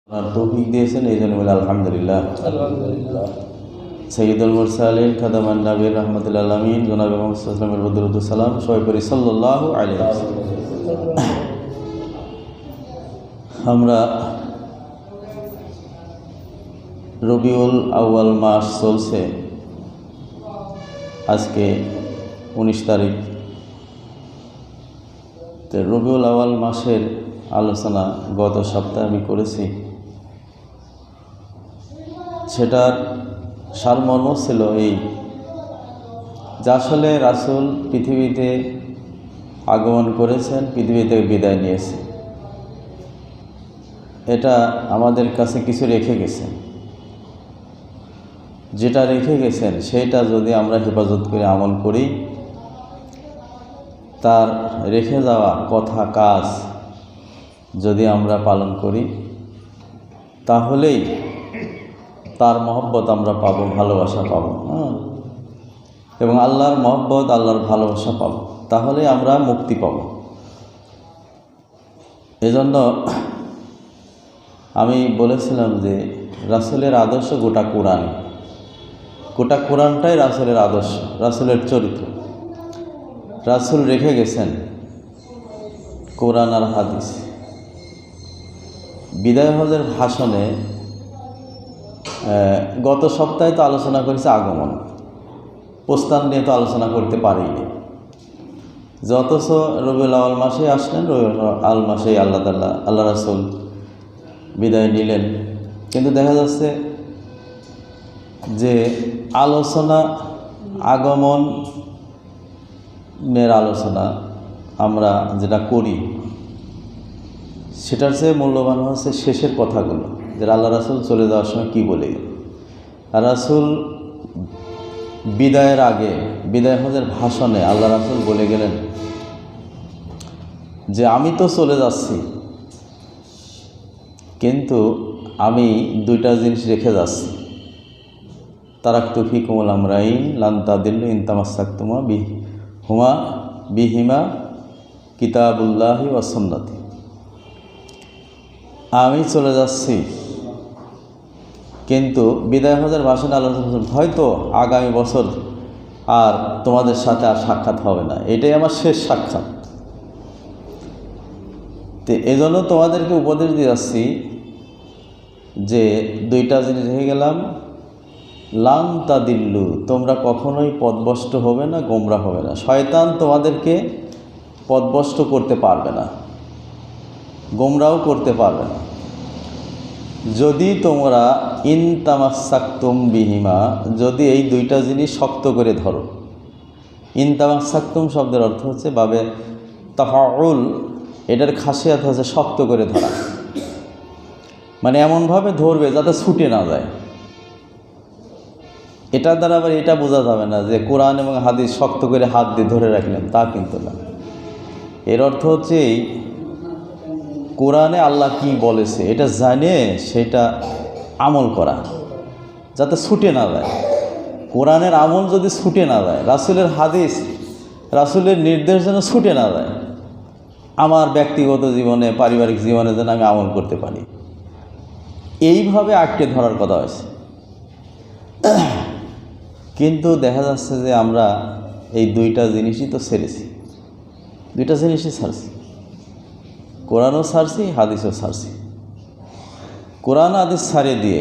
তৌফিক দিয়েছেন, এই জন্য বলে আলহামদুলিল্লাহ। সৈয়দুল মুরসালিন খাদামান নবীর রহমতুল আলামিন জনাবে মুহাম্মদ সাল্লাল্লাহু আলাইহি ওয়া সাল্লামের সালাম সবাই পড়ি সাল্লাল্লাহু আলাইহি ওয়াসাল্লাম। আমরা রবিউল আউয়াল মাস চলছে, আজকে 19 তারিখ। তো রবিউল আউয়াল মাসের আলোচনা গত সপ্তাহে আমি করেছি। সেটার সারমর্ম ছিল এই যে আসলে রাসূল পৃথিবীতে আগমন করেছেন, পৃথিবী থেকে বিদায় নিয়েছে। এটা আমাদের কাছে কিছু রেখে গেছেন, যেটা রেখে গেছেন সেটা যদি আমরা হেফাজত করে আমল করি, তার রেখে যাওয়া কথা কাজ যদি আমরা পালন করি, তাহলেই তার মহব্বত আমরা পাবো, ভালোবাসা পাবো। এবং আল্লাহর মহব্বত, আল্লাহর ভালোবাসা পাবো, তাহলে আমরা মুক্তি পাবো। এজন্য আমি বলেছিলাম যে রাসূলের আদর্শ গোটা কোরআনটাই রাসূলের আদর্শ, রাসূলের চরিত্র। রাসূল রেখে গেছেন কোরআন আর হাদিস। বিদায় হজের ভাষণে গত সপ্তাহে তো আলোচনা করেছে আগমন, প্রস্থান নিয়ে তো আলোচনা করতে পারিনি। যতছ রবিউল আউয়াল মাসে আসলেন, রবিউল আউয়াল মাসেই আল্লাহ রাসূল বিদায় নিলেন। কিন্তু দেখা যাচ্ছে যে আলোচনা, আগমনের আলোচনা আমরা যেটা করি, সেটার চেয়ে মূল্যবান হচ্ছে শেষের কথাগুলো, যে আল্লাহ রাসূল চলে যাওয়ার সময় কী বলে গেল। আর রাসূল বিদায়ের আগে, বিদায় হজের ভাষণে আল্লাহ রাসূল বলে গেলেন যে আমি তো চলে যাচ্ছি, কিন্তু আমি দুইটা জিনিস রেখে যাচ্ছি। তারাকতু ফিকুমুল আমরাইন লান তাদিল্লু ইন তামাসসাকতুমা বিহিমা কিতাবুল্লাহি ওয়া সুন্নতি। আমি চলে যাচ্ছি, কিন্তু বিদায় হজের ভাষণে আল্লাহ হয়তো আগামী বছর আর তোমাদের সাথে আর সাক্ষাৎ হবে না, এটাই আমার শেষ সাক্ষাৎ। তো এজন্য তোমাদেরকে উপদেশ দিয়ে যাচ্ছি যে দুইটা জিনিস রেখে গেলাম। লান তাদিল্লু, তোমরা কখনোই পথভ্রষ্ট হবে না, গোমরা হবে না। শয়তান তোমাদেরকে পথভ্রষ্ট করতে পারবে না, গোমরাও করতে পারবে না, যদি তোমরা ইন তামাসসাকতুম বিহিমা, যদি এই দুইটা জিনিস শক্ত করে ধরো। ইন তামাসসাকতুম শব্দের অর্থ হচ্ছে বাবে তাফাউল, এটার খাসিয়াত হচ্ছে শক্ত করে ধরা, মানে এমনভাবে ধরবে যাতে ছুটে না যায়। এটার দ্বারা আবার এটা বোঝা যাবে না যে কোরআন এবং হাদিস শক্ত করে হাত দিয়ে ধরে রাখলেন, তা কিন্তু না। এর অর্থ হচ্ছে এই কোরআনে আল্লাহ কি বলেছে এটা জানে সেটা আমল করা, যাতে ছুটে না যায়। কোরআনের আমল যদি ছুটে না যায়, রাসূলের হাদিস, রাসূলের নির্দেশ যেন ছুটে না যায়, আমার ব্যক্তিগত জীবনে, পারিবারিক জীবনে যেন আমি আমল করতে পারি, এইভাবে আটকে ধরার কথা হয়েছে। কিন্তু দেখা যাচ্ছে যে আমরা এই দুইটা জিনিসই তো ছেড়েছি, দুইটা জিনিসই ছাড়ছি, কোরআনও ছাড়ছি, হাদিসও ছাড়ছি। কোরআন হাদিস ছাড়িয়ে দিয়ে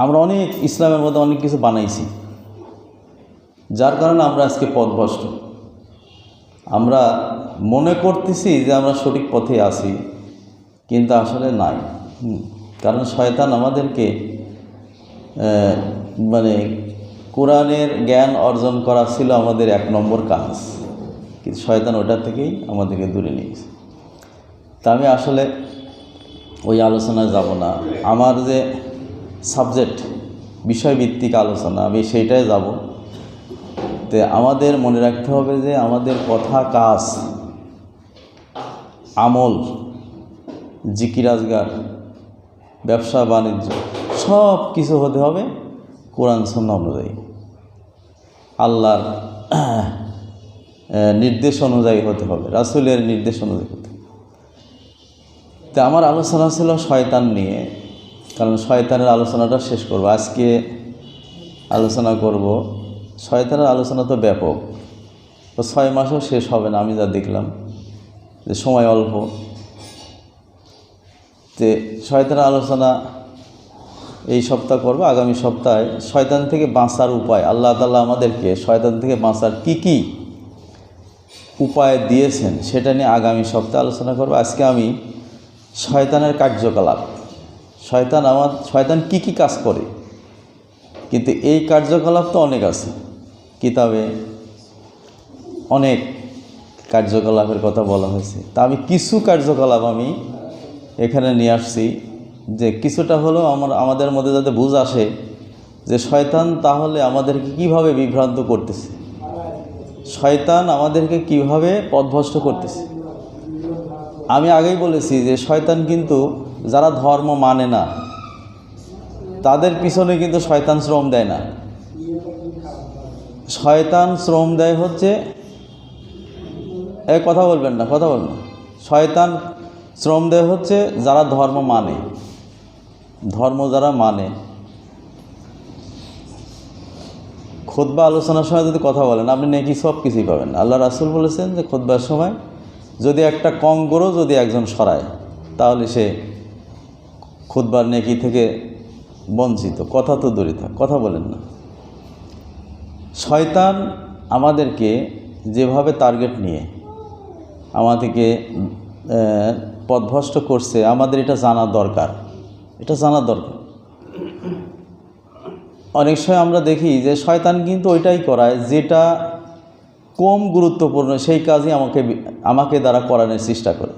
আমরা অনেক ইসলামের মধ্যে অনেক কিছু বানাইছি, যার কারণে আমরা আজকে পথভ্রষ্ট। আমরা মনে করতেছি যে আমরা সঠিক পথে আছি, কিন্তু আসলে নাই। কারণ শয়তান আমাদেরকে মানে কোরআনের জ্ঞান অর্জন করা ছিল আমাদের 1 নম্বর কাজ, কিন্তু শয়তান ওটা থেকেই আমাদেরকে দূরে নিয়েছে। তা আমি আসলে ওই আলোচনায় যাব না। আমার যে সাবজেক্ট, বিষয়ভিত্তিক আলোচনা, আমি সেইটাই যাব। তো আমাদের মনে রাখতে হবে যে আমাদের কথা, কাজ, আমল, জিকির আজগার, ব্যবসা বাণিজ্য সব কিছু হতে হবে কোরআন সুন্নাহ অনুযায়ী, আল্লাহর নির্দেশ অনুযায়ী হতে হবে, রাসূলের নির্দেশ অনুযায়ী হতে হবে। তা আমার আলোচনা ছিল শয়তান নিয়ে, কারণ শয়তানের আলোচনাটা শেষ করব। আজকে আলোচনা করব শয়তানের আলোচনা তো ব্যাপক, তো 6 মাসও শেষ হবে না, আমি যা দেখলাম যে সময় অল্প। তে শয়তানের আলোচনা এই সপ্তাহ করব। আগামী সপ্তাহে শয়তান থেকে বাঁচার উপায়, আল্লাহ তাআলা আমাদেরকে শয়তান থেকে বাঁচার কি উপায় দিয়েছেন সেটা নিয়ে আগামী সপ্তাহে আলোচনা করব। আজকে আমি শয়তানের কার্যকলাপ, শয়তান কি কাজ করে, কিন্তু এই কার্যকলাপ তো অনেক আছে, কিতাবে অনেক কার্যকলাপের কথা বলা হয়েছে। তা আমি কিছু কার্যকলাপ আমি এখানে নিয়ে আসছি, যে কিছুটা হলেও আমাদের মধ্যে যাতে বুঝ আসে যে শয়তান তাহলে আমাদেরকে কিভাবে বিভ্রান্ত করতেছে, শয়তান আমাদেরকে কিভাবে পথভ্রষ্ট করতেছে। আমি আগেই বলেছি যে শয়তান কিন্তু যারা ধর্ম মানে না তাদের পিছনে কিন্তু শয়তান শ্রম দেয় না। শয়তান শ্রম দেয় হচ্ছে, কথা বলবেন না, শয়তান শ্রম দেয় হচ্ছে যারা ধর্ম মানে, যারা মানে। খুতবা আলোচনার সময় যদি কথা বলেন আপনি নেকি সব কিছুই পাবেন। আল্লাহ রাসূল বলেছেন যে খুতবার সময় যদি একটা কঙ্করও যদি একজন সরায় তাহলে সে খুতবার নেকি থেকে বঞ্চিত। কথা তো দূরে থাক, কথা বলেন না। শয়তান আমাদেরকে যেভাবে টার্গেট নিয়ে আমাদেরকে পথভ্রষ্ট করছে, আমাদের এটা জানা দরকার। অনেক সময় আমরা দেখি যে শয়তান কিন্তু ওইটাই করায় যেটা কম গুরুত্বপূর্ণ, সেই কাজই আমাকে দ্বারা করানোর চেষ্টা করে।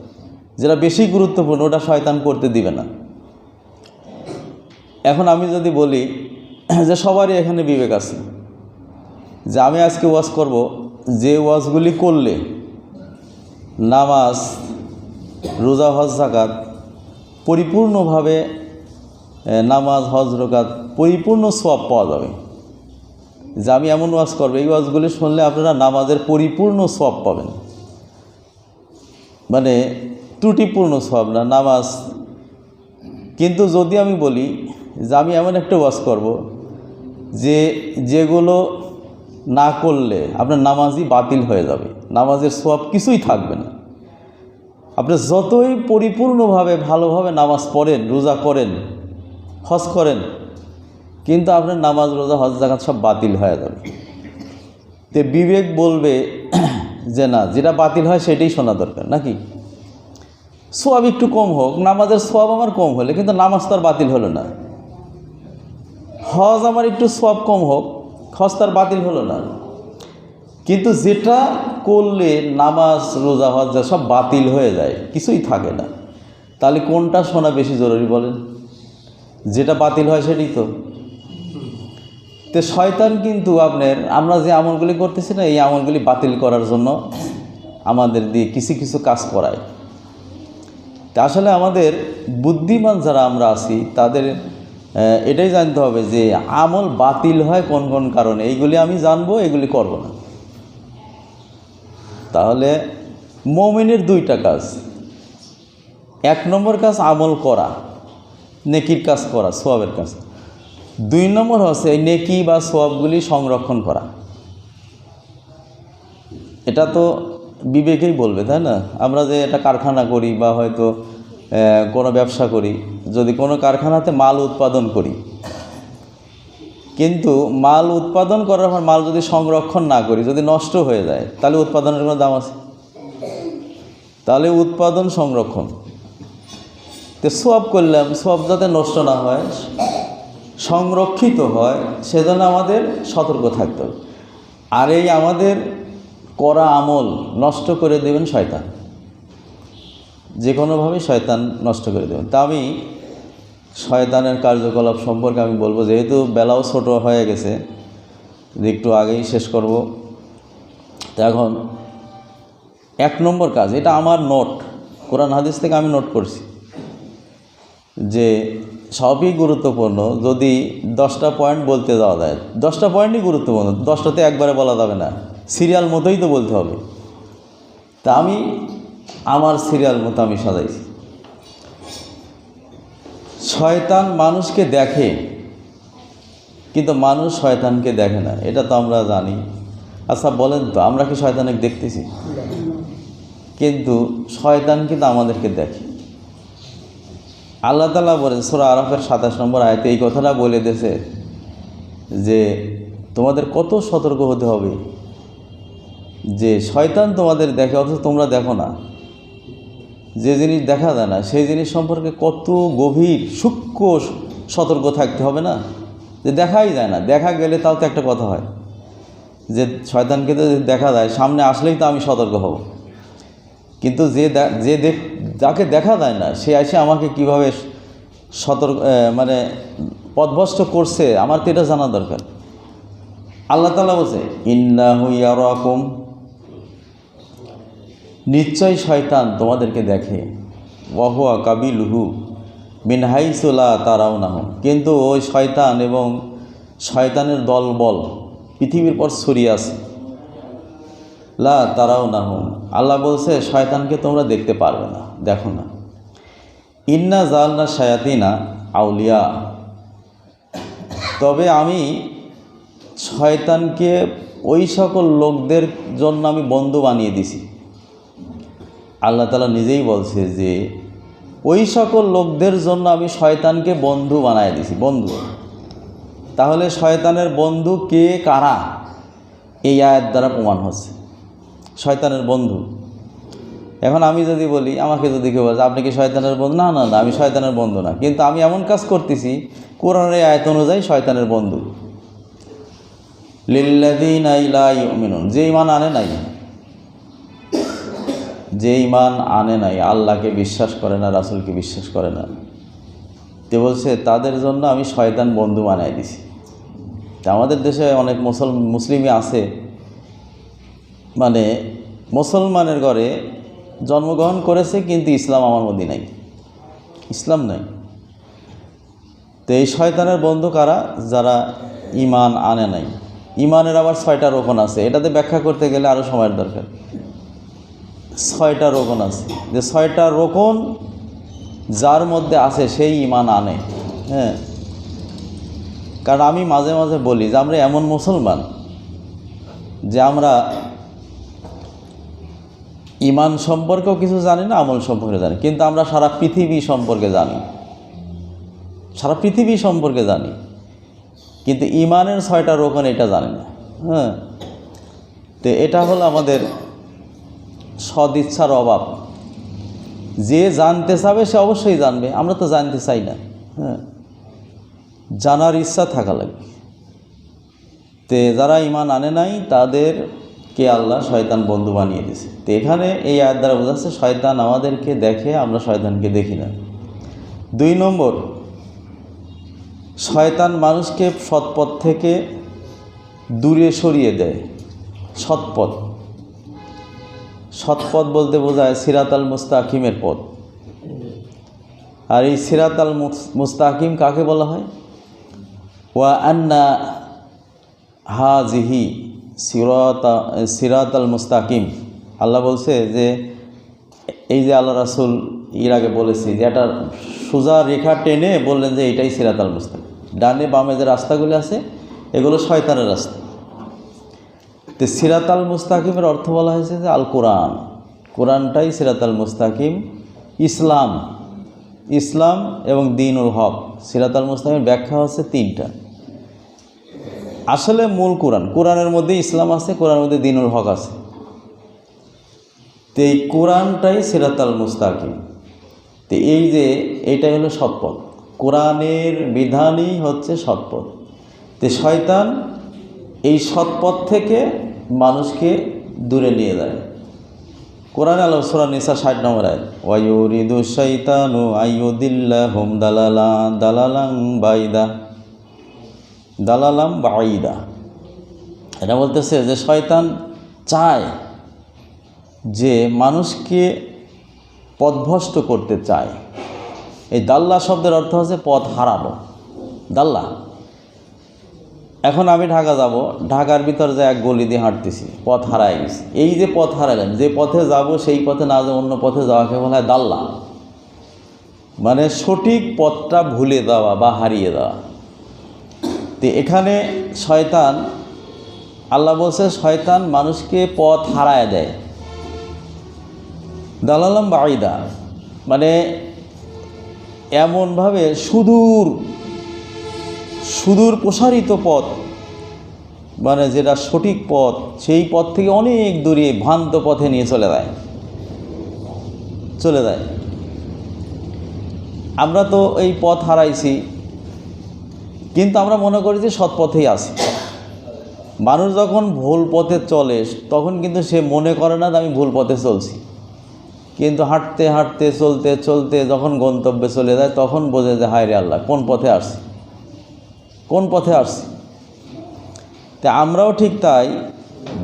যেটা বেশি গুরুত্বপূর্ণ ওটা শয়তান করতে দিবে না। এখন আমি যদি বলি যে সবারই এখানে বিবেক আছে, যে আমি আজকে ওয়াজ করব, যে ওয়াজগুলি করলে নামাজ, রোজা, হজ, যাকাত পরিপূর্ণভাবে, নামাজ, হজ, যাকাত পরিপূর্ণ সওয়াব পাওয়া যাবে, যে আমি এমন ওয়াজ করব এই ওয়াজগুলি শুনলে আপনারা নামাজের পরিপূর্ণ সওয়াব পাবেন, মানে ত্রুটিপূর্ণ সওয়াব না, নামাজ। কিন্তু যদি আমি বলি যে আমি এমন একটা ওয়াজ করব যেগুলো না করলে আপনার নামাজই বাতিল হয়ে যাবে, নামাজের সওয়াব কিছুই থাকবে না। আপনি যতই পরিপূর্ণভাবে ভালোভাবে নামাজ পড়েন, রোজা করেন, হজ করেন, কিন্তু আপনার নামাজ, রোজা, হজ, যাকাত সব বাতিল হয়ে যাবে। তে বিবেক বলবে যে না, যেটা বাতিল হয় সেটাই শোনা দরকার, নাকি? সওয়াব একটু কম হোক, নামাজের সওয়াব আমার কম হলে কিন্তু নামাজ তো আর বাতিল হলো না। হজ আমার একটু সওয়াব কম হোক, হজ তার বাতিল হলো না। কিন্তু যেটা করলে নামাজ, রোজা, হজ সব বাতিল হয়ে যায়, কিছুই থাকে না, তাহলে কোনটা শোনা বেশি জরুরি বলেন? যেটা বাতিল হয় সেটাই তো। শয়তান কিন্তু আমরা যে আমলগুলি করতেছি না, এই আমলগুলি বাতিল করার জন্য আমাদের দিয়ে কিছু কাজ করায়। তা আসলে আমাদের বুদ্ধিমান যারা আমরা আছি তাদের এটাই জানতে হবে যে আমল বাতিল হয় কোন কোন কারণে, এইগুলি আমি জানবো, এগুলি করব না। তাহলে মুমিনের 2টা কাজ। 1 নম্বর কাজ আমল করা, নেকির কাজ করা, সওয়াবের কাজ। 2 নম্বর হচ্ছে এই নেকি বা সওয়াবগুলি সংরক্ষণ করা। এটা তো বিবেকেই বলবে, তাই না? আমরা যে এটা কারখানা করি বা হয়তো কোনো ব্যবসা করি, যদি কোনো কারখানাতে মাল উৎপাদন করি, কিন্তু মাল উৎপাদন করার পর মাল যদি সংরক্ষণ না করি, যদি নষ্ট হয়ে যায়, তাহলে উৎপাদনের কোনো দাম আছে? তাহলে উৎপাদন, সংরক্ষণ। তো সওয়াব করলাম, সওয়াব যাতে নষ্ট না হয়, সংরক্ষিত হয়, সেজন্য আমাদের সতর্ক থাকতে হবে। আর এই আমাদের করা আমল নষ্ট করে দেবেন শয়তান, যে কোনোভাবে শয়তান নষ্ট করে দেবেন। তা আমি শয়তানের কার্যকলাপ সম্পর্কে আমি বলবো, যেহেতু বেলাও ছোট হয়ে গেছে, যে একটু আগেই শেষ করব। তো এখন 1 নম্বর কাজ, এটা আমার নোট, কোরআন হাদিস থেকে আমি নোট করছি, যে সবই গুরুত্বপূর্ণ। যদি 10টা পয়েন্ট বলতে যাওয়া যায়, 10টা পয়েন্টই গুরুত্বপূর্ণ, 10টাতে একবারে বলা যাবে না, সিরিয়াল মতোই তো বলতে হবে। তা আমি আমার সিরিয়াল মতো আমি সাজাইছি। শয়তান মানুষকে দেখে, কিন্তু মানুষ শয়তানকে দেখে না, এটা তো আমরা জানি। আচ্ছা বলেন তো, আমরা কি শয়তানকে দেখতেছি? কিন্তু শয়তান কিন্তু আমাদেরকে দেখে। আল্লাহ তাআলা বলেন সূরা আরাফের 27 নম্বর আয়াতে এই কথাটা বলে দিয়েছে যে তোমাদের কত সতর্ক হতে হবে যে শয়তান তোমাদের দেখে অথচ তোমরা দেখো না। যে জিনিস দেখা যায় না সেই জিনিস সম্পর্কে কত গভীর সূক্ষ্ম সতর্ক থাকতে হবে না, যে দেখাই যায় না। দেখা গেলে তাও তো একটা কথা হয় যে শয়তানকে তো দেখা যায়, সামনে আসলেই তো আমি সতর্ক হব। কিন্তু যাকে দেখা যায় না সে এসে আমাকে কিভাবে সতর্ক মানে পথভ্রষ্ট করছে আমার তো এটা জানা দরকার। আল্লাহ তাআলা বলছে ইন্নাহু ইয়ারাকুম, নিশ্চয় শয়তান তোমাদেরকে দেখে, ওয়া হুয়া কাবিলুহু মিন হাইসু লা তারাউনাহুম, কিন্তু ওই শয়তান এবং শয়তানের দলবল পৃথিবীর পর ছড়িয়ে আছে। লা তারাউনাহুম, আল্লাহ বলছে শয়তানকে তোমরা দেখতে পারবে না, দেখো না। ইন্না জাআলনা শায়াতিনা আউলিয়া, তবে আমি শয়তানকে ওই সকল লোকদের জন্য আমি বন্ধু বানিয়ে দিছি। আল্লাহ তাআলা নিজেই বলছে যে ওই সকল লোকদের জন্য আমি শয়তানকে বন্ধু বানিয়ে দিছি। বন্ধু, তাহলে শয়তানের বন্ধু কে কারা এই আয়াত দ্বারা প্রমাণ হচ্ছে। শয়তানের বন্ধু, এখন আমি যদি বলি, আমাকে যদি কেউ বলে আপনি কি শয়তানের বন্ধু, না না না আমি শয়তানের বন্ধু না, কিন্তু আমি এমন কাজ করতেছি কোরআনের আয়াত অনুযায়ী শয়তানের বন্ধু। লিল্লাযীনা লা ইউমিনুন, যে ঈমান আনে নাই, আল্লাহকে বিশ্বাস করে না, রাসূলকে বিশ্বাস করে না, তে বলছে তাদের জন্য আমি শয়তান বন্ধু বানাই দিছি। তা আমাদের দেশে অনেক মুসলিমই আছে, মানে মুসলমানের ঘরে জন্মগ্রহণ করেছে কিন্তু ইসলাম আমার মধ্যে নাই, ইসলাম নাই। তো এই শয়তানের বন্ধু কারা? যারা ঈমান আনে নাই। ঈমানের আবার 6টা রোকন আছে, এটাতে ব্যাখ্যা করতে গেলে আরও সময়ের দরকার। 6টা রোকন আছে, যে 6টা রোকন যার মধ্যে আছে সেই ঈমান আনে। হ্যাঁ, কারণ আমি মাঝে মাঝে বলি যে আমরা এমন মুসলমান যে আমরা ঈমান সম্পর্কেও কিছু জানি না, আমল সম্পর্কে জানি, কিন্তু আমরা সারা পৃথিবী সম্পর্কে জানি, সারা পৃথিবী সম্পর্কে জানি, কিন্তু ঈমানের 6টা রোকন এটা জানি না। হ্যাঁ, তো এটা হলো আমাদের সদিচ্ছার অভাব। যে জানতে চাবে সে অবশ্যই জানবে, আমরা তো জানতে চাই না। হ্যাঁ, জানার ইচ্ছা থাকা লাগবে। তে যারা ঈমান আনে নাই তাদেরকে আল্লাহ শয়তান বন্ধু বানিয়ে দিয়েছে। তো এখানে এই আয়াত দ্বারা বোঝাচ্ছে শয়তান আমাদেরকে দেখে, আমরা শয়তানকে দেখি না। 2 নম্বর, শয়তান মানুষকে সৎপথ থেকে দূরে সরিয়ে দেয়। সৎপথ বলতে বোঝায় সিরাতাল মুস্তাকিমের পথ। আর এই সিরাতাল মুস্তাকিম কাকে বলা হয়? ওয়া আন্না হাজিহি সিরাতাল মুস্তাকিম, আল্লাহ বলছে যে এই যে আল্লাহ রাসূল এর আগে বলেছি যে একটা সোজা রেখা টেনে বললেন যে এইটাই সিরাতাল মুস্তাকিম। ডানে বামে যে রাস্তাগুলি আছে এগুলো শয়তানের রাস্তা। তো সিরাতাল মুস্তাকিমের অর্থ বলা হয়েছে যে আল কোরআন, কোরআনটাই সিরাতাল মুস্তাকিম। ইসলাম এবং দ্বীনুল হক। সিরাতাল মুস্তাকিমের ব্যাখ্যা হচ্ছে 3টা। আসলে মূল কোরআনের মধ্যে ইসলাম আছে, কোরআনের মধ্যে দ্বীনুল হক আছে। তো এই কোরআনটাই সিরাতাল মুস্তাকিম। তো এই যে এইটাই হলো সৎপথ, কোরআনের বিধানই হচ্ছে সৎপথ। তো শয়তান এই সৎপথ থেকে মানুষকে দূরে নিয়ে যায়। কোরআনে আল্লাহ সূরা নিসা 60 নম্বর আয়াত, ওয়া ইউরিদু শাইতানু আইয়ুদিল্লাহুম দালালাম বাঈদা। এটা বলতেছে যে শয়তান চায় যে মানুষকে পথভ্রষ্ট করতে চায়। এই দাল্লা শব্দের অর্থ হচ্ছে পথ হারানো, দাল্লা। এখন আমি ঢাকা যাব, ঢাকার ভিতর যে এক গলি দিয়ে হাঁটতেছি, পথ হারায় গেছি। এই যে পথ হারালেন, যে পথে যাব সেই পথে না যে অন্য পথে যাওয়াকে বলা হয় দাল্লা। মানে সঠিক পথটা ভুলে দেওয়া বা হারিয়ে দেওয়া। তো এখানে শয়তান, আল্লাহ বলছে শয়তান মানুষকে পথ হারায় দেয়। দালালাম বাঈদা মানে এমনভাবে সুদূর সুদূর প্রসারিত পথ, মানে যেটা সঠিক পথ সেই পথ থেকে অনেক দূরে ভ্রান্ত পথে নিয়ে চলে যায়। আমরা তো এই পথ হারাইছি, কিন্তু আমরা মনে করি যে সৎ পথেই আছি। মানুষ যখন ভুল পথে চলে তখন কিন্তু সে মনে করে না যে আমি ভুল পথে চলছি, কিন্তু হাঁটতে হাঁটতে চলতে চলতে যখন গন্তব্যে চলে যায় তখন বোঝে যে হায় রে আল্লাহ, কোন পথে আসছি। তা আমরাও ঠিক তাই,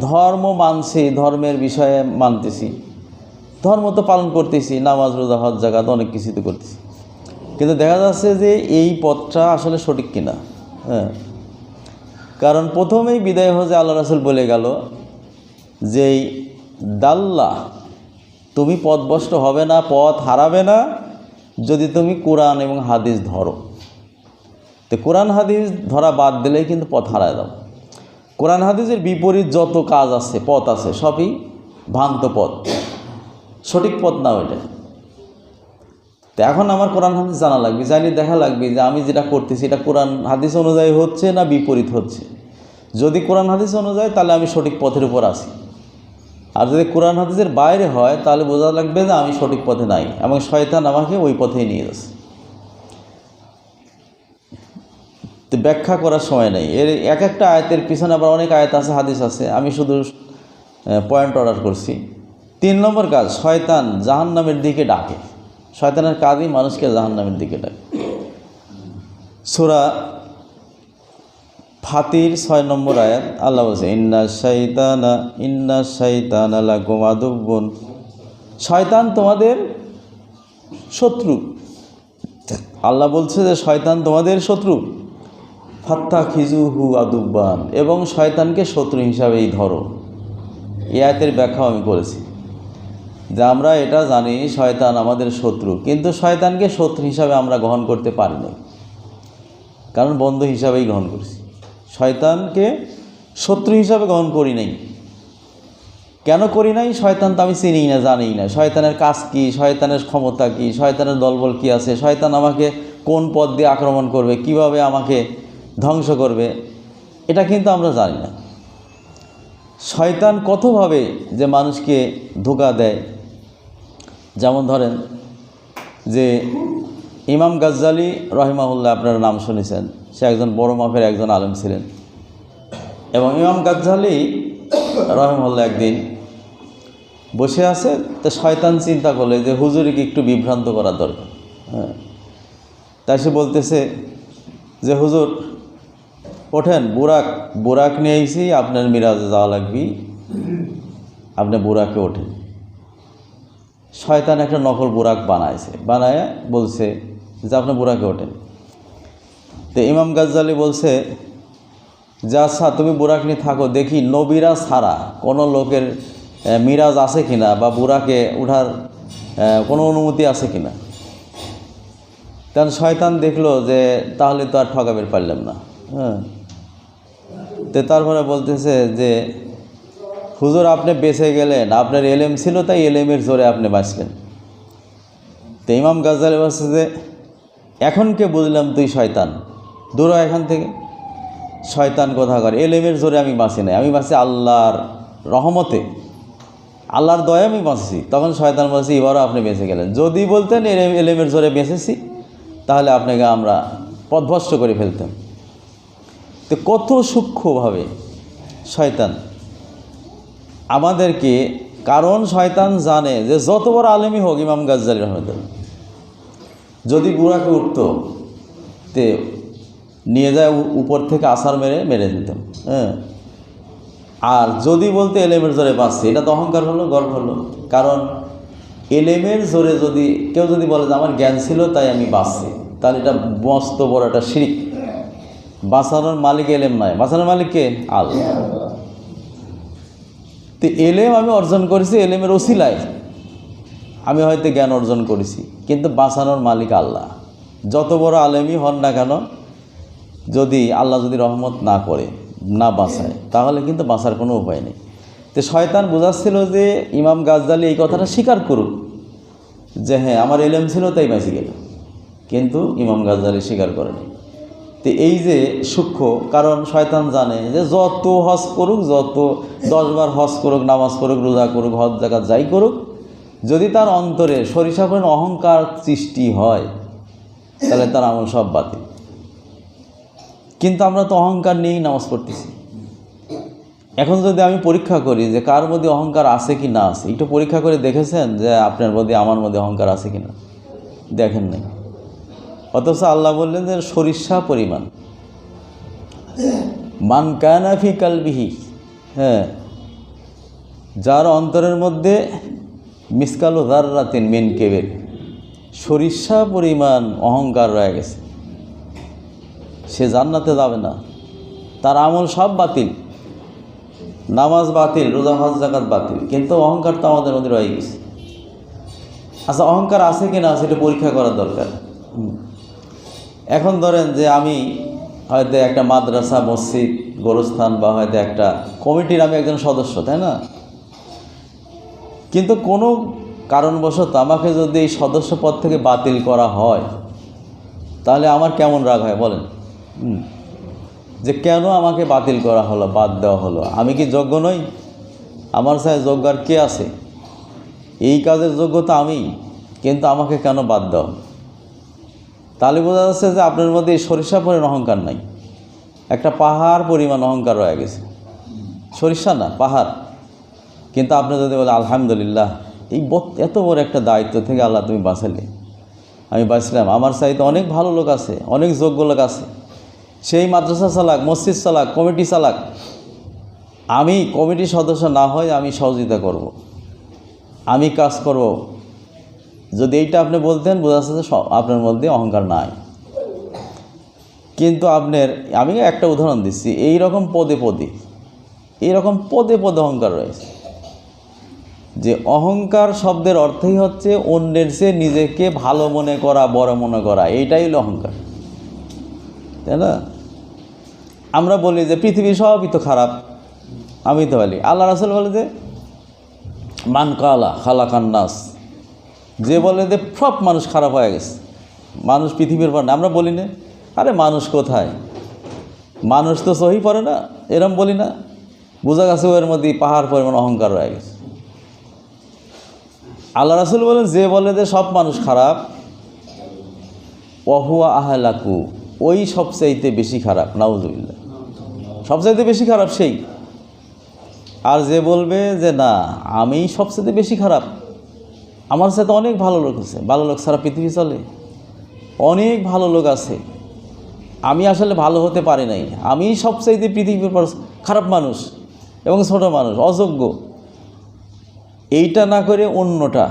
ধর্ম মানছি, ধর্মের বিষয়ে মানতেছি, ধর্ম তো পালন করতেছি, নামাজ রোজা হজ জাকাত অনেক কিছু তো করতেছি, কিন্তু দেখা যাচ্ছে যে এই পথটা আসলে সঠিক কিনা। হ্যাঁ, কারণ প্রথমেই বিদায় হজে আল্লাহ রাসূল বলে গেল যে দাল্লাহ, তুমি পথভ্রষ্ট হবে না, পথ হারাবে না যদি তুমি কোরআন এবং হাদিস ধরো। তো কোরআন হাদিস ধরা বাদ দিলেই কিন্তু পথ হারায় দাও। কোরআন হাদিসের বিপরীত যত কাজ আছে, পথ আছে, সবই ভ্রান্ত পথ, সঠিক পথ না ওইটা। তো এখন আমার কোরআন হাদিস জানা লাগবে, জানিয়ে দেখা লাগবে যে আমি যেটা করতেছি এটা কোরআন হাদিস অনুযায়ী হচ্ছে না বিপরীত হচ্ছে। যদি কোরআন হাদিস অনুযায়ী তাহলে আমি সঠিক পথের উপর আছি, আর যদি কোরআন হাদিসের বাইরে হয় তাহলে বোঝা লাগবে যে আমি সঠিক পথে নাই এবং শয়তান আমাকে ওই পথেই নিয়ে যাচ্ছে। তো ব্যাখ্যা করার সময় নেই, এর এক একটা আয়াতের পিছনে আবার অনেক আয়াত আছে, হাদিস আছে, আমি শুধু পয়েন্ট অর্ডার করছি। 3 নম্বর কাজ, শয়তান জাহান্নামের দিকে ডাকে। শয়তানের কাজই মানুষকে জাহান্নামের দিকে ডাকে। সূরা ফাতির 6 নম্বর আয়াত আল্লাহ বলছে ইন্না শাইতানা লাকুম আদুব্বুন, শয়তান তোমাদের শত্রু। আল্লাহ বলছে যে শয়তান তোমাদের শত্রু, ফাত্তাখিজুহু আদুব্বান, এবং শয়তানকে শত্রু হিসাবেই ধরো। এই আয়াতের ব্যাখ্যাও আমি করেছি যে আমরা এটা জানি শয়তান আমাদের শত্রু, কিন্তু শয়তানকে শত্রু হিসাবে আমরা গ্রহণ করতে পারি না, কারণ বন্ধু হিসাবেই গ্রহণ করছি। শয়তানকে শত্রু হিসাবে গ্রহণ করি নাই। কেন করি নাই? শয়তান তো আমি চিনি না, জানি না শয়তানের কাজ কি, শয়তানের ক্ষমতা কি, শয়তানের দলবল কি আছে, শয়তান আমাকে কোন পথ দিয়ে আক্রমণ করবে, কিভাবে আমাকে ধ্বংস করবে, এটা কিন্তু আমরা জানি না। শয়তান কতভাবে যে মানুষকে ধোঁকা দেয়, যেমন ধরেন যে ইমাম গাজ্জালি রহিমাহুল্লাহ, আপনারা নাম শুনেছেন, সে একজন বড় মাপের একজন আলেম ছিলেন। এবং ইমাম গাজ্জালি রহিমাহুল্লাহ একদিন বসে আছে, তো শয়তান চিন্তা করলে যে হুজুরকে একটু বিভ্রান্ত করার দরকার। হ্যাঁ, তাই সে বলতেছে যে হুজুর ওঠেন, বুরাক নিয়ে এসেছি, আপনার মিরাজে যাওয়া লাগবে, আপনি বুরাকে ওঠেন। শয়তান একটা নকল বুরাক বানায় বলছে যে আপনি বুরাকে ওঠেন। তো ইমাম গাজ্জালি বলছে যে আচ্ছা তুমি বুরাক নিয়ে থাকো, দেখি নবীরা ছাড়া কোনো লোকের মিরাজ আছে কিনা বা বুরাকে ওঠার কোনো অনুমতি আছে কিনা। কারণ শয়তান দেখলো যে তাহলে তো আর ঠকাবের পারলাম না। হ্যাঁ, তো তারপরে বলতেছে যে হুজুর আপনি বেঁচে গেলেন, আপনার এলেম ছিল তাই এলেমের জোরে আপনি বাঁচলেন। তো ইমাম গাজ্জালি বলছে যে এখন কে বুঝলাম তুই শয়তান, দূর হ এখান থেকে। শয়তান কথা করে, এলেমের জোরে আমি বাঁচি নাই, আমি বাঁচি আল্লাহর রহমতে, আল্লাহর দয়া আমি বাঁচছি। তখন শয়তান বলছে এবারও আপনি বেঁচে গেলেন, যদি বলতেন এলেমের জোরে বেঁচেছি তাহলে আপনাকে আমরা পথভ্রষ্ট করে ফেলতাম। তো কত সূক্ষ্মভাবে শয়তান আমাদেরকে, কারণ শয়তান জানে যে যত বড় আলেমই হোক, ইমাম গাজ্জালি রহমতুল্লাহ যদি বুরাকে উঠতো তে নিয়ে যায় উপর থেকে আছার মেরে দিতাম। হ্যাঁ, আর যদি বলতে এলেমের জোরে বাঁচছে, এটা তো অহংকার হলো, গর্ব হলো। কারণ এলেমের জোরে যদি কেউ যদি বলে যে আমার জ্ঞান ছিল তাই আমি বাঁচছি, তাহলে এটা মস্ত বড় একটা শিরক। বাঁচানোর মালিক এলেম নয়, বাঁচানোর মালিক কে? আল্লাহ। তো এলেম আমি অর্জন করেছি এলেমের ওসিলায়, আমি হয়তো জ্ঞান অর্জন করেছি, কিন্তু বাঁচানোর মালিক আল্লাহ। যত বড় আলেমই হন না কেন, যদি আল্লাহ যদি রহমত না করে, না বাঁচায়, তাহলে কিন্তু বাঁচার কোনো উপায় নেই। তো শয়তান বোঝাচ্ছিল যে ইমাম গাজ্জালি এই কথাটা স্বীকার করুক যে হ্যাঁ আমার ইলম ছিল তাই বেঁচে গেল, কিন্তু ইমাম গাজ্জালি স্বীকার করেনি। তো এই যে সূক্ষ্ম, কারণ শয়তান জানে যে যত হজ করুক, যত 10 বার হজ করুক, নামাজ করুক, রোজা করুক, হজ জাকাত যাই করুক, যদি তার অন্তরে সরিষা পরিমাণ অহংকার সৃষ্টি হয়, তাহলে তার আমল সব বাতিল। কিন্তু আমরা তো অহংকার নিয়েই নামাজ পড়তেছি। এখন যদি আমি পরীক্ষা করি যে কার মধ্যে অহংকার আছে কি না আছে, একটু পরীক্ষা করে দেখেছেন যে আপনার মধ্যে আমার মধ্যে অহংকার আছে কি না? দেখেন নাই। অথচ আল্লাহ বললেন যে সরিষা পরিমাণ, মান কানা ফি কালবিহি, হ্যাঁ, যার অন্তরের মধ্যে মিসকালু যাররাতিন মিন কিবির, সরিষা পরিমাণ অহংকার রয়ে গেছে, সে জান্নাতে যাবে না, তার আমল সব বাতিল, নামাজ বাতিল, রোজা হজ জাকাত বাতিল, কিন্তু অহংকার তো আমাদের মধ্যে রয়ে গেছে। আচ্ছা, অহংকার আছে কি না সেটা পরীক্ষা করার দরকার। এখন ধরেন যে আমি হয়তো একটা মাদ্রাসা, মসজিদ, গোরস্থান বা হয়তো একটা কমিটির আমি একজন সদস্য, তাই না? কিন্তু কোনো কারণবশত আমাকে যদি এই সদস্য পদ থেকে বাতিল করা হয়, তাহলে আমার কেমন রাগ হয় বলেন? যে কেন আমাকে বাতিল করা হলো, বাদ দেওয়া হলো? আমি কি যোগ্য নই? আমার সাথে যোগ্য আর কে আছে? এই কাজের যোগ্যতা আমি, কিন্তু আমাকে কেন বাদ দেওয়া? তাহলে বোঝা যাচ্ছে যে আপনার মধ্যে এই সরিষা পরিমাণ অহংকার নাই, একটা পাহাড় পরিমাণ অহংকার রয়ে গেছে। সরিষা না, পাহাড়। কিন্তু আপনি যদি বলেন আলহামদুলিল্লাহ, এই এত বড় একটা দায়িত্ব থেকে আল্লাহ তুমি বাঁচালে, আমি বাঁচলাম, আমার চাইতে অনেক ভালো লোক আছে, অনেক যোগ্য লোক আছে, সেই মাদ্রাসা চালাক, মসজিদ চালাক, কমিটি চালাক, আমি কমিটির সদস্য না হয়ে আমি সহযোগিতা করব, আমি কাজ করব। যদি এইটা আপনি বলতেন, বোঝা যাচ্ছে যে আপনার মধ্যে অহংকার নাই। কিন্তু আপনার, আমি একটা উদাহরণ দিচ্ছি, এইরকম পদে পদে অহংকার রয়েছে। যে অহংকার শব্দের অর্থই হচ্ছে অন্যের চেয়ে নিজেকে ভালো মনে করা, বড় মনে করা, এইটাই হলো অহংকার, তাই না? আমরা বলি যে পৃথিবী সবই তো খারাপ, আমি তো বলি। আল্লাহ রাসূল বলে যে মান কালা খালাকান নাস, যে বলে যে সব মানুষ খারাপ হয়ে গেছে, মানুষ পৃথিবীর পর না। আমরা বলি না, আরে মানুষ কোথায়, মানুষ তো সহি পড়ে না, এরম বলি না? বোঝা গেছে ওর মধ্যে পাহাড় পরিমাণ অহংকার রয়ে গেছে। আল্লাহ রাসূল বলেন, যে বলে যে সব মানুষ খারাপ, ওয়াহুয়া আহলাকু, ওই সবচাইতে বেশি খারাপ, নাউজুবিল্লাহ, সবচাইতে বেশি খারাপ সেই। আর যে বলবে যে না আমি সবচাইতে বেশি খারাপ, আমার সাথে অনেক ভালো লোক আছে, ভালো লোক সারা পৃথিবী চলে, অনেক ভালো লোক আছে, আমি আসলে ভালো হতে পারি নাই, আমি সবচাইতে পৃথিবীর পর খারাপ মানুষ এবং ছোট মানুষ, অযোগ্য, এইটা না করে অন্যটা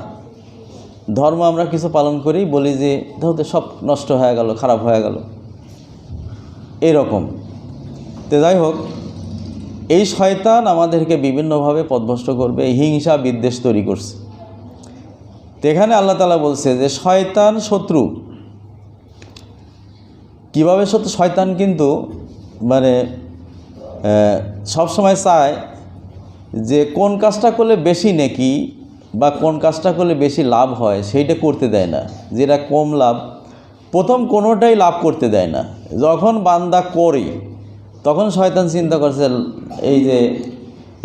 ধর্ম আমরা কিছু পালন করি, বলি যে ধরতে সব নষ্ট হয়ে গেল, খারাপ হয়ে গেল, এরকম। তো যাই হোক, এই শয়তান আমাদেরকে বিভিন্নভাবে পথভ্রষ্ট করবে, হিংসা বিদ্বেষ তৈরি করছে। তো এখানে আল্লাহ তাআলা বলছে যে শয়তান শত্রু। কীভাবে শত্রু? শয়তান কিন্তু মানে সবসময় চায় যে কোন কাজটা করলে বেশি নেকি বা কোন কাজটা করলে বেশি লাভ হয় সেইটা করতে দেয় না, যেটা কম লাভ প্রথম কোনোটাই লাভ করতে দেয় না। যখন বান্দা করে তখন শয়তান চিন্তা করছে এই যে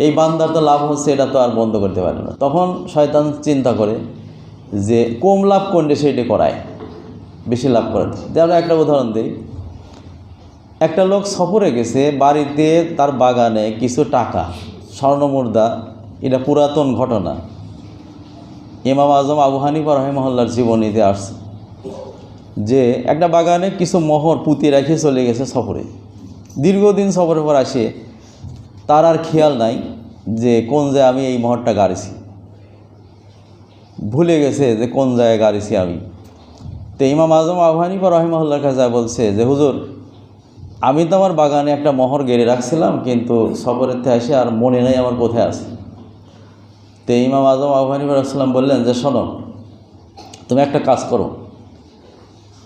এই বান্দার তো লাভ হচ্ছে, এটা তো আর বন্ধ করতে পারে না। তখন শয়তান চিন্তা করে যে কম লাভ করলে সেইটা করায়, বেশি লাভ করাতে। যেমন একটা উদাহরণ দিই, একটা লোক সফরে গেছে, বাড়িতে তার বাগানে কিছু টাকা, স্বর্ণমুদ্রা, এটা পুরাতন ঘটনা, ইমাম আজম আবু হানিফা রাহিমাহুল্লাহর জীবনীতে আসছে যে একটা বাগানে কিছু মোহর পুঁতে রেখে চলে গেছে সফরে। দীর্ঘদিন সফরের পর আসে, তার আর খেয়াল নাই যে কোন জায়গায় আমি এই মোহরটা গাড়িছি, ভুলে গেছে যে কোন জায়গায় গাড়িছি আমি। তো ইমাম আজম আবু হানিফা রাহিমাহুল্লাহর কাছে বলছে যে হুজুর, আমি তো আমার বাগানে একটা মোহর গেড়ে রাখছিলাম, কিন্তু সফরের থেকে এসে আর মনে নেই আমার কোথায় আছে। তো ইমাম আজম আবু হানিফা রাহিমাহুল্লাহ বললেন যে শোনো, তুমি একটা কাজ করো,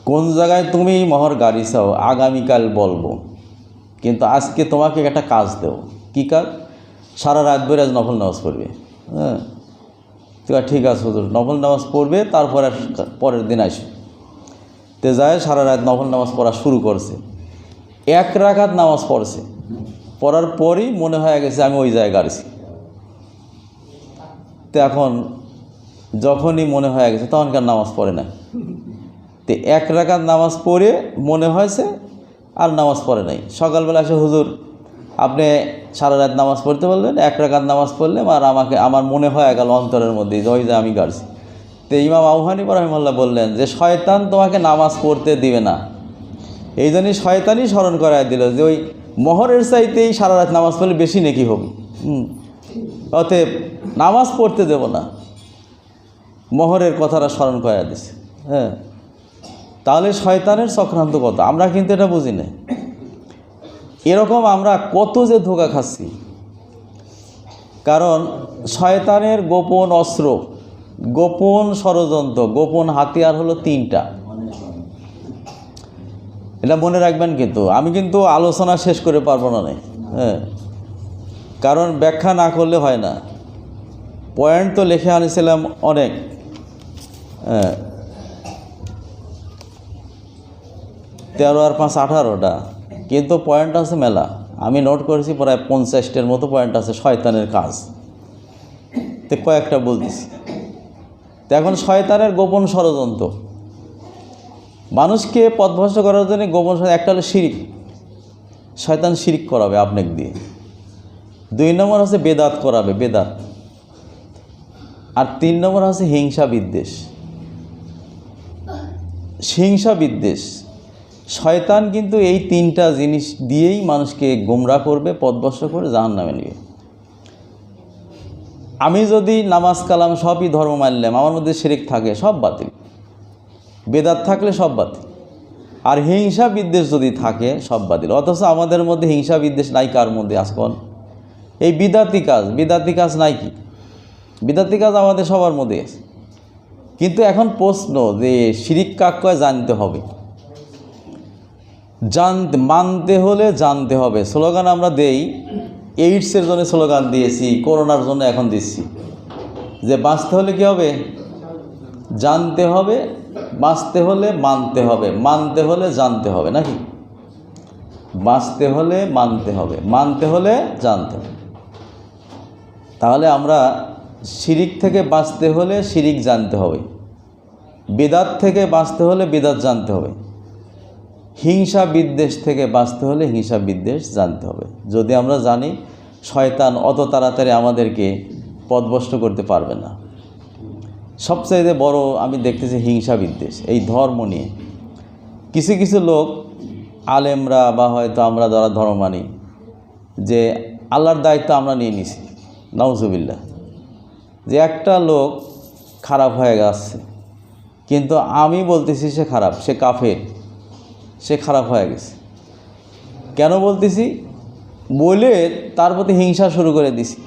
কোন জায়গায় তুমি মোহর গাড়ি চাও আগামীকাল বলবো, কিন্তু আজকে তোমাকে একটা কাজ দেও। কী কাজ? সারা রাত ভরে আজ নফল নামাজ পড়বে। হ্যাঁ, ঠিক আছে হুজুর, নফল নামাজ পড়বে, তারপরে পরের দিন আসবে। তে যায় সারা রাত নফল নামাজ পড়া শুরু করছে, 1 রাকাত নামাজ পড়ছে, পড়ার পরই মনে হয়ে গেছে আমি ওই জায়গায় গাড়ছি। তো এখন যখনই মনে হয়ে গেছে তখনকার নামাজ পড়ে না। তো 1 রাকাত নামাজ পড়ে মনে হয়েছে, আর নামাজ পড়ে নাই। সকালবেলা এসে হুজুর আপনি সারা রাত নামাজ পড়তে বললেন, 1 রাকাত নামাজ পড়লেন, আর আমার মনে হয়ে গেল অন্তরের মধ্যে যে ওই যে আমি গাড়ছি। তো ইমাম আবু হানিফা রাহিমাহুল্লাহ বললেন যে শয়তান তোমাকে নামাজ পড়তে দিবে না, এই জন্যই শয়তানই স্মরণ করায় দিল যে ওই মোহরের চাইতেই সারা রাত নামাজ পড়লে বেশি নেকি হবে, অতএব নামাজ পড়তে দেব না, মোহরের কথাটা স্মরণ করায় দিছে। হ্যাঁ, তাহলে শয়তানের চক্রান্ত কত, আমরা কিন্তু এটা বুঝি না। এরকম আমরা কত যে ধোঁকা খাচ্ছি, কারণ শয়তানের গোপন অস্ত্র, গোপন ষড়যন্ত্র, গোপন হাতিয়ার হলো 3টা। এটা মনে রাখবেন, কিন্তু আমি কিন্তু আলোচনা শেষ করে পারবো না। হ্যাঁ, কারণ ব্যাখ্যা না করলে হয় না। পয়েন্ট তো লিখে আনিছিলাম অনেক, 13 আর 5 18টা, কিন্তু পয়েন্ট আছে মেলা। আমি নোট করেছি প্রায় 50টার মতো পয়েন্ট আছে শয়তানের কাজ। তো কয়েকটা বলতেছি। তো এখন শয়তানের গোপন ষড়যন্ত্র, মানুষকে পথভ্রষ্ট করার জন্য গোপন, একটা হলো শিরিক, শয়তান শিরিক করাবে আপনাকে দিয়ে। 2 নম্বর হচ্ছে বেদাত করাবে, বেদাত। আর 3 নম্বর হচ্ছে হিংসা বিদ্বেষ। হিংসা বিদ্বেষ, শয়তান কিন্তু এই 3টা জিনিস দিয়েই মানুষকে গোমরা করবে, পথভ্রষ্ট করে জাহান্নামে নেবে। আমি যদি নামাজ কালাম সবই ধর্ম মানলাম, আমার মধ্যে শিরিক থাকে, সব বাতিল। বেদাত থাকলে সব বাতিল। আর হিংসা বিদ্বেষ যদি থাকে, সব বাতিল। অথচ আমাদের মধ্যে হিংসা বিদ্বেষ নাই। কার মধ্যে? আজকাল এই বিদাতি কাজ, বিদাতি কাজ নাই। কি বিদাতি কাজ আমাদের সবার মধ্যে আছে। কিন্তু এখন প্রশ্ন যে শিরিক কাক কয় জানতে হবে, মানতে হলে জানতে হবে। স্লোগান আমরা দেই, এইডসের জন্য স্লোগান দিয়েছি, করোনার জন্য এখন দিচ্ছি, যে বাঁচতে হলে কী হবে? জানতে হবে। বাঁচতে হলে মানতে হবে, মানতে হলে জানতে হবে, নাকি? বাঁচতে হলে মানতে হবে, মানতে হলে জানতে হবে। তাহলে আমরা শিরিক থেকে বাঁচতে হলে শিরিক জানতে হবে, বিদাত থেকে বাঁচতে হলে বিদাত জানতে হবে, হিংসা বিদ্বেষ থেকে বাঁচতে হলে হিংসা বিদ্বেষ জানতে হবে। যদি আমরা জানি, শয়তান অত তাড়াতাড়ি আমাদেরকে পথভ্রষ্ট করতে পারবে না। সবচাইতে বড় আমি দেখতেছি হিংসা বিদ্বেষ, এই ধর্ম নিয়ে। কিছু কিছু লোক, আলেমরা বা হয়তো আমরা যারা ধর্ম মানি, যে আল্লাহর দায়িত্ব আমরা নিয়ে নিছি, নাউজুবিল্লাহ, যে একটা লোক খারাপ হয়ে গেছে, কিন্তু আমি বলতেছি সে খারাপ, সে কাফের, সে খারাপ হয়ে গেছে। কেন বলতেছি? বলে তার প্রতি হিংসা শুরু করে দিছি,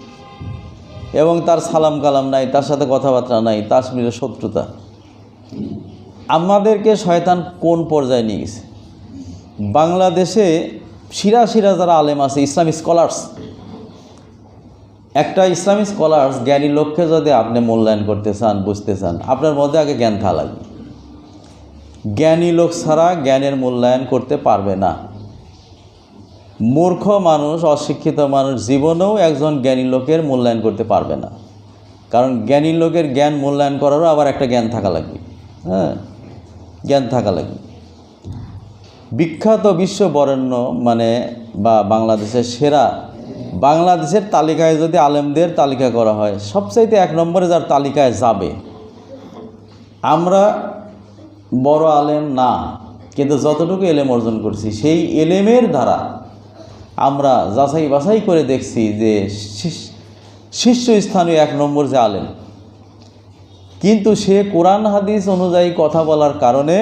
এবং তার সালাম কালাম নাই, তার সাথে কথাবার্তা নাই, তার মিলে শত্রুতা। আমাদেরকে শয়তান কোন পর্যায়ে নিয়ে গেছে? বাংলাদেশে শিরা শিরা যারা আলেম আছে, ইসলামিক স্কলার্স, একটা ইসলামিক স্কলার্স, জ্ঞানী লোককে যদি আপনি মূল্যায়ন করতে চান, বুঝতে চান, আপনার মধ্যে আগে জ্ঞান থাকা লাগবে। জ্ঞানী লোক ছাড়া জ্ঞানের মূল্যায়ন করতে পারবে না। মূর্খ মানুষ, অশিক্ষিত মানুষ জীবনেও একজন জ্ঞানী লোকের মূল্যায়ন করতে পারবে না। কারণ জ্ঞানী লোকের জ্ঞান মূল্যায়ন করারও আবার একটা জ্ঞান থাকা লাগবে। হ্যাঁ, জ্ঞান থাকা লাগবে। বিখ্যাত বিশ্ব বরেণ্য মানে বা বাংলাদেশের সেরা, বাংলাদেশের তালিকায় যদি আলেমদের তালিকা করা হয়, সবচাইতে 1 নম্বরে যার তালিকায় যাবে, আমরা বড় আলেম না, কিন্তু যতটুকু এলেম অর্জন করছি, সেই এলেমের দ্বারা আমরা যাচাই বাছাই করে দেখছি যে শীর্ষস্থানীয় 1 নম্বর যে আলেম, কিন্তু সে কোরআন হাদিস অনুযায়ী কথা বলার কারণে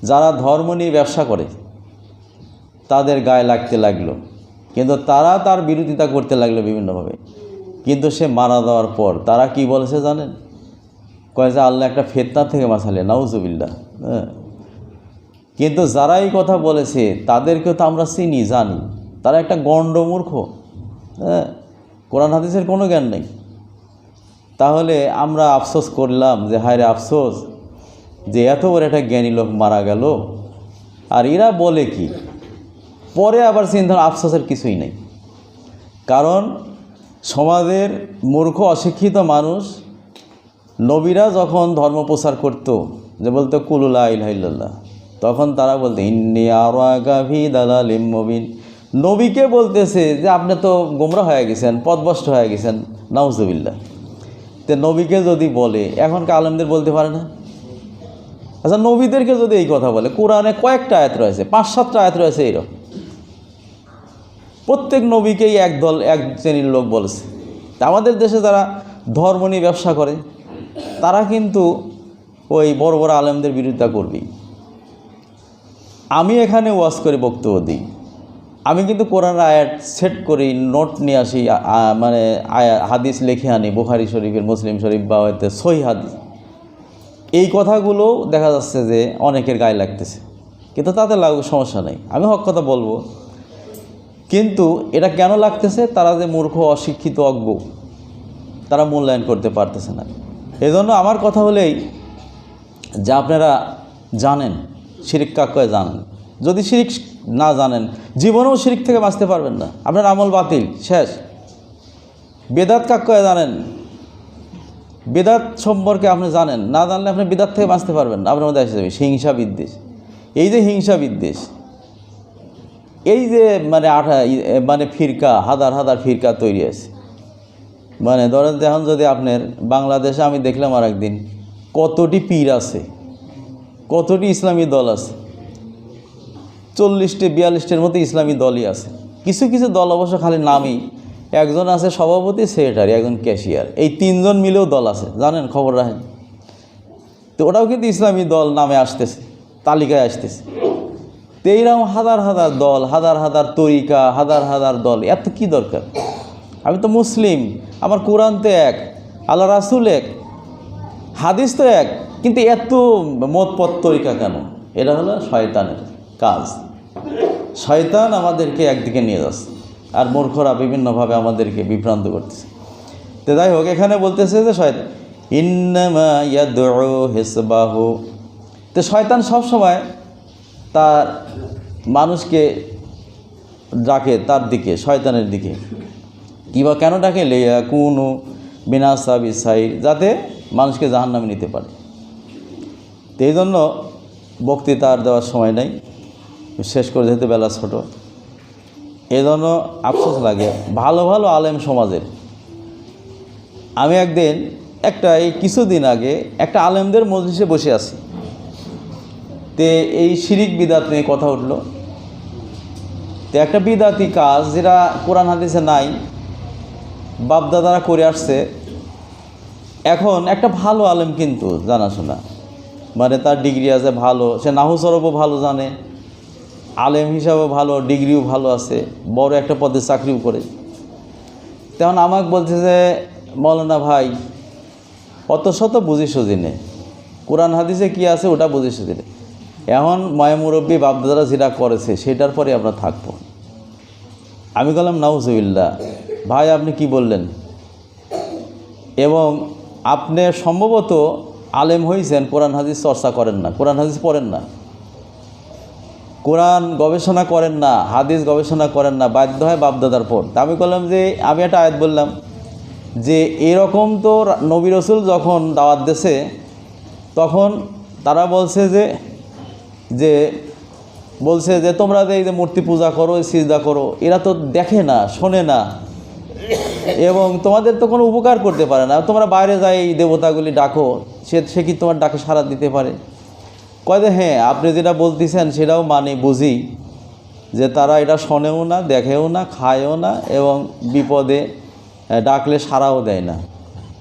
যারা ধর্ম নিয়ে ব্যবসা করে তাদের গায়ে লাগতে লাগলো, কিন্তু তারা তার বিরোধিতা করতে লাগলো বিভিন্নভাবে। কিন্তু সে মারা যাওয়ার পর তারা কি বলেছে জানেন? কয় যে আল্লাহ একটা ফিতনা থেকে বাঁচালে, নাউজুবিল্লাহ। হ্যাঁ, কিন্তু যারা এই কথা বলেছে তাদেরকেও তো আমরা চিনি, জানি, তারা একটা গণ্ডমূর্খ। হ্যাঁ, কোরআন হাদিসের কোনো জ্ঞান নেই। তাহলে আমরা আফসোস করলাম যে হায় রে আফসোস যে এত বড় একটা জ্ঞানী লোক মারা গেল। আর এরা বলে কি, পরে আবার চিন্তা আফসোসের কিছুই নেই। কারণ সমাজের মূর্খ অশিক্ষিত মানুষ নবীরা যখন ধর্ম প্রচার করতো, যে বলতো কুলু লা ইলাহা ইল্লাল্লাহ, তখন তারা বলতো ইন্নী আরাকা ফি দালালিম মুবিন। নবীকে বলতেছে যে আপনি তো গোমরা হয়ে গেছেন, পথভ্রষ্ট হয়ে গেছেন, নাউজুবিল্লাহ। তো নবীকে যদি বলে, এখনকার আলেমদের বলতে পারে না? আচ্ছা, নবীদেরকে যদি এই কথা বলে, কোরআনে কয়েকটা আয়াত রয়েছে, 5-7টা আয়াত রয়েছে এইরকম, প্রত্যেক নবীকেই একদল এক শ্রেণীর লোক বলেছে। আমাদের দেশে যারা ধর্ম নিয়ে ব্যবসা করে তারা কিন্তু ওই বড় বড় আলেমদের বিরোধিতা করবেই। আমি এখানে ওয়াজ করে বক্তব্য দিই, আমি কিন্তু কোরআনের আয়াত সেট করি, নোট নিয়ে আসি, মানে হাদিস লিখে আনি, বুখারী শরীফের, মুসলিম শরীফ বা হয়তো সহিহ হাদিস। এই কথাগুলো দেখা যাচ্ছে যে অনেকের গায়ে লাগতেছে, কিন্তু তাতে সমস্যা নেই, আমি হক কথা বলবো। কিন্তু এটা কেন লাগতেছে? তারা যে মূর্খ, অশিক্ষিত, অজ্ঞ, তারা মূল্যায়ন করতে পারতেছে না। এজন্য আমার কথা হলেই যে আপনারা জানেন শিরিক কাকে, জানেন। যদি শিরিক না জানেন, জীবনেও শিরিক থেকে বাঁচতে পারবেন না, আপনার আমল বাতিল, শেষ। বেদাত কাকে জানেন, বেদাত সম্পর্কে আপনি জানেন, না জানলে আপনি বেদাত থেকে বাঁচতে পারবেন না। আপনার মধ্যে এসে যাবে হিংসা বিদ্বেষ। এই যে হিংসা বিদ্বেষ, এই যে মানে ফিরকা, হাজার হাজার ফিরকা তৈরি আছে। মানে ধরেন এখন যদি আপনার বাংলাদেশে, আমি দেখলাম আর একদিন, কতটি পীর আছে, কতটি ইসলামী দল আছে, 40-42টির মতো ইসলামী দলই আছে। কিছু কিছু দল অবশ্য খালি নামই, একজন আছে সভাপতি, সেক্রেটারি, একজন ক্যাশিয়ার, এই 3 জন মিলেও দল আছে, জানেন, খবর রাখেন তো। ওটাও কিন্তু ইসলামী দল নামে আসতেছে, তালিকায় আসতেছে। তো এইরকম হাজার হাজার দল, হাজার হাজার তরিকা, হাজার হাজার দল, এত কি দরকার? আমি তো মুসলিম, আমার কোরআন তো এক, আল্লাহ রাসূল এক, হাদিস তো এক, কিন্তু এত মতপথ তরিকা কেন? এটা হলো শয়তানের কাজ। শয়তান আমাদেরকে একদিকে নিয়ে যাচ্ছে, আর মূর্খরা বিভিন্নভাবে আমাদেরকে বিভ্রান্ত করতেছে। তো যাই হোক, এখানে বলতেছে যে শয়তান ইন্নামা ইয়াদউ হিসবাহু। তো শয়তান সবসময় তার মানুষকে ডাকে তার দিকে, শয়তানের দিকে। কিবা কেন ডাকে? লিয়াকুনু বিনাসাবি সাইর, যাতে মানুষকে জাহান্নামে নিতে পারে। তো এই জন্য বক্তৃতা আর দেওয়ার সময় নেই, শেষ করে যেতে বেলা ছোট। এই জন্য আফসোস লাগে ভালো ভালো আলেম সমাজের। আমি একদিন এই কিছুদিন আগে একটা আলেমদের মজলিসে বসে আছি, তে এই শিরিক বিদাত নিয়ে কথা উঠলো। তো একটা বিদাতি কাজ যেটা কোরআন হাদিসে নাই, বাপদাদারা করে আসছে। এখন একটা ভালো আলেম, কিন্তু জানাশোনা, মানে তার ডিগ্রি আছে ভালো, সে নাহু সরফও ভালো জানে, আলেম হিসাবেও ভালো, ডিগ্রিও ভালো আছে, বড় একটা পদে চাকরিও করে। তখন আমাকে বলছে যে মৌলানা ভাই, অত শত বুঝিস দিনে, কোরআন হাদিসে কি আছে ওটা বুঝিস দিনে, এখন মুরব্বী বাপদাদারা যেটা করেছে সেটার পরে আমরা থাকবো। আমি বললাম নাউজুবিল্লাহ, ভাই আপনি কি বললেন? এবং আপনি সম্ভবত আলেম হয়েছেন, কোরআন হাদিস চর্চা করেন না, কোরআন হাদিস পড়েন না, কোরআন গবেষণা করেন না, হাদিস গবেষণা করেন না, বাধ্য হয় বাপদাদার পর। আমি বললাম যে, আমি একটা আয়াত বললাম যে এরকম তো নবী রাসূল যখন দাওয়াত দিয়েছে তখন তারা বলছে যে তোমরা যে এই যে মূর্তি পূজা করো, সিজদা করো, এরা তো দেখে না, শোনে না, এবং তোমাদের তো কোনো উপকার করতে পারে না। তোমরা বাইরে যাই এই দেবতাগুলি ডাকো, সে কি তোমার ডাকে সাড়া দিতে পারে? কয় যে হ্যাঁ, আপনি যেটা বলতেছেন সেটাও বুঝি যে তারা এটা শোনেও না, দেখেও না, খায়ও না, এবং বিপদে ডাকলে সাড়াও দেয় না।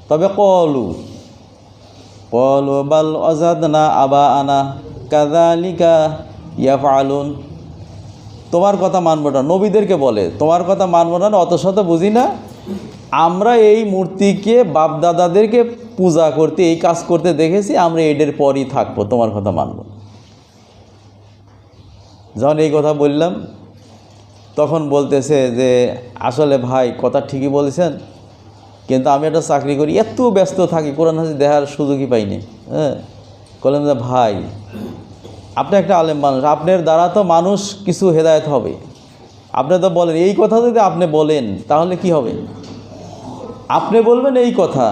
তবে কলু বাল আযাদনা আবা আনা কাযালিকা ইয়াফআলুন, তোমার কথা মানব না, নবীদেরকে বলে তোমার কথা মানব না, অত শত বুঝি না, আমরা এই মূর্তিকে বাপদাদাদেরকে পূজা করতে, এই কাজ করতে দেখেছি, আমরা এদের পরই থাকবো, তোমার কথা মানব। যখন এই কথা বললাম তখন বলতেছে যে আসলে ভাই কথা ঠিকই বলেছেন, কিন্তু আমি একটা চাকরি করি, এত ব্যস্ত থাকি, কোরআন হাদিস দেখার সুযোগই পাইনি। হ্যাঁ, বললাম যে ভাই আপনি একটা আলেম মানুষ, আপনার দ্বারা তো মানুষ কিছু হেদায়েত হবে। আপনি তো বলেন এই কথা, যদি আপনি বলেন তাহলে কি হবে? আপনি বলবেন এই কথা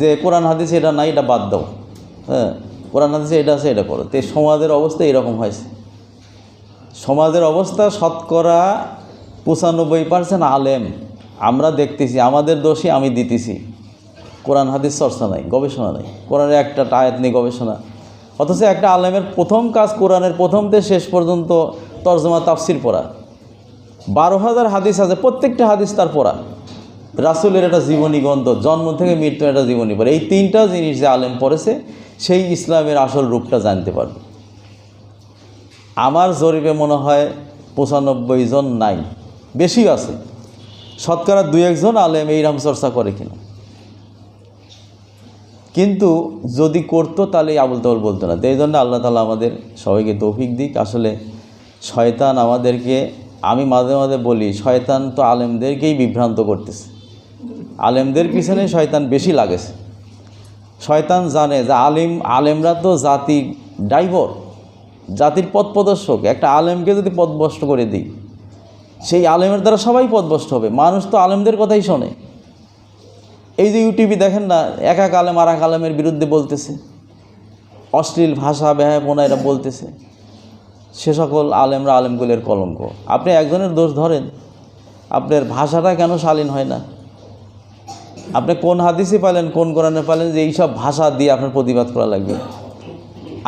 যে কোরআন হাদিস এটা নাই, এটা বাদ দাও। হ্যাঁ, কোরআন হাদিসে এটা আছে, এটা করো। তো সমাজের অবস্থা এরকম হয়েছে। সমাজের অবস্থা শতকরা 95% আলেম আমরা দেখতেছি, আমাদের দোষী আমি দিতেছি। কোরআন হাদিস চর্চা নাই, গবেষণা নাই, কোরআনের একটা আয়াত নেই গবেষণা। অথচ একটা আলেমের প্রথম কাজ কোরআনের প্রথম থেকে শেষ পর্যন্ত তরজমা তাফসির পড়া। 12,000 হাদিস আছে, প্রত্যেকটা হাদিস তার পড়া। রাসূলের একটা জীবনী গ্রন্থ, জন্ম থেকে মৃত্যু একটা জীবনী পড়ে। এই তিনটা জিনিস যে আলেম পড়েছে সেই ইসলামের আসল রূপটা জানতে পারবে। আমার জরিপে মনে হয় 95 জন নাই, বেশি আছে। শতকরা 2-1 জন আলেম এইরকম চর্চা করে কিনা। কিন্তু যদি করতো তাহলে আবুল তাবুল বলতো না। তো এই জন্য আল্লাহ তাআলা আমাদের সবাইকে তৌফিক দিক। আসলে শয়তান আমাদেরকে, আমি মাঝে মাঝে বলি, শয়তান তো আলেমদেরকেই বিভ্রান্ত করতেছে। আলেমদের পিছনে শয়তান বেশি লাগেছে। শয়তান জানে যে আলেমরা তো জাতির ড্রাইভার, জাতির পথ প্রদর্শক। একটা আলেমকে যদি পথভ্রষ্ট করে দিই, সেই আলেমের দ্বারা সবাই পথভ্রষ্ট হবে। মানুষ তো আলেমদের কথাই শোনে। এই যে ইউটিউবে দেখেন না, এক আলেম আর এক আলেমের বিরুদ্ধে বলতেছে, অশ্লীল ভাষা ব্যয়াপনা এরা বলতেছে। সে সকল আলেমরা আলেমগুলের কলঙ্ক। আপনি একজনের দোষ ধরেন, আপনার ভাষাটা কেন শালীন হয় না? আপনি কোন হাদিসে পাইলেন, কোন কোরআনে পাইলেন যে এইসব ভাষা দিয়ে আপনার প্রতিবাদ করা লাগবে?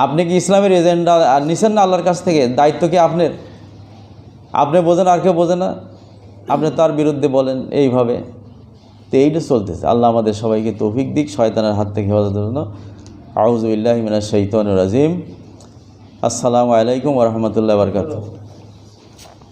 আপনি কি ইসলামের এজেন্ডা নিছেন না আল্লাহর কাছ থেকে? দায়িত্ব কি আপনার? আপনি বোঝেন, আর কেউ বোঝে না, আপনি তার বিরুদ্ধে বলেন এইভাবে। তো এইটা চলতেছে। আল্লাহ আমাদের সবাইকে তৌফিক দিক শয়তানের হাত থেকে হেফাজতের জন্য। আউযু বিল্লাহি মিনাশ শাইতানির রাজিম। আসসালামু আলাইকুম ওয়া রাহমাতুল্লাহি ওয়া বারাকাতুহু।